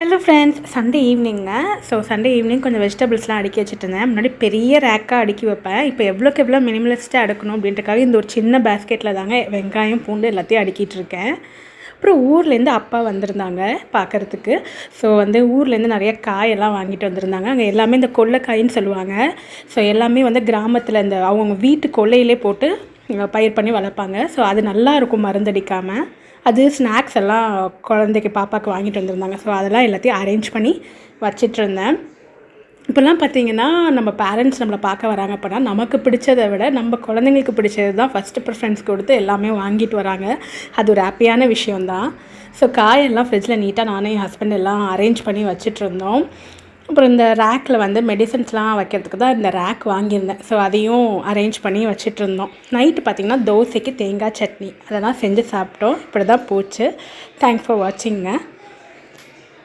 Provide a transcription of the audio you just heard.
Hello friends, Sunday evening. Sunday evening கொஞ்சம் வெஜிடபிள்ஸ்லாம் அடுக்கி வச்சுட்டு இருந்தேன். முன்னாடி பெரிய ரேக்காக அடுக்கி வைப்பேன். இப்போ எவ்வளோக்கு எவ்வளோ மினிமலிஸ்ட்டாக அடுக்கணும் அப்படின்றக்காக இந்த ஒரு சின்ன பேஸ்கெட்டில் தாங்க வெங்காயம், பூண்டு எல்லாத்தையும் அடுக்கிட்டு இருக்கேன். அப்புறம் ஊர்லேருந்து அப்பா வந்திருந்தாங்க பார்க்குறதுக்கு. ஊர்லேருந்து நிறைய காயெல்லாம் வாங்கிட்டு வந்திருந்தாங்க. அங்கே எல்லாமே இந்த கொல்லைக்காயின்னு சொல்லுவாங்க. எல்லாமே கிராமத்தில் இந்த அவங்க வீட்டு கொல்லையிலே போட்டு பயிர் பண்ணி வளர்ப்பாங்க. அது நல்லாயிருக்கும் மருந்தடிக்காமல். அது ஸ்நாக்ஸ் எல்லாம் குழந்தைக்கு பாப்பாவுக்கு வாங்கிட்டு வந்திருந்தாங்க. அதெல்லாம் எல்லாத்தையும் அரேஞ்ச் பண்ணி வச்சிட்ருந்தேன். இப்போல்லாம் பார்த்திங்கன்னா நம்ம பேரண்ட்ஸ் நம்மளை பார்க்க வராங்க அப்படின்னா நமக்கு பிடிச்சதை விட நம்ம குழந்தைங்களுக்கு பிடிச்சது தான் ஃபஸ்ட்டு ப்ரிஃபரன்ஸ் கொடுத்து எல்லாமே வாங்கிட்டு வராங்க. அது ஒரு ஹாப்பியான விஷயந்தான். காயெல்லாம் ஃப்ரிட்ஜில் நீட்டாக நானும் என் ஹஸ்பண்ட் எல்லாம் அரேஞ்ச் பண்ணி வச்சிட்ருந்தோம். அப்புறம் இந்த ரேக்கில் மெடிசன்ஸ்லாம் வைக்கிறதுக்கு தான் இந்த ரேக் வாங்கியிருந்தேன். அதையும் அரேஞ்ச் பண்ணி வச்சிட்ருந்தோம். நைட்டு பார்த்திங்கன்னா தோசைக்கு தேங்காய் சட்னி அதெல்லாம் செஞ்சு சாப்பிட்டோம். இப்படி தான் போச்சு. Thanks for வாட்சிங்க.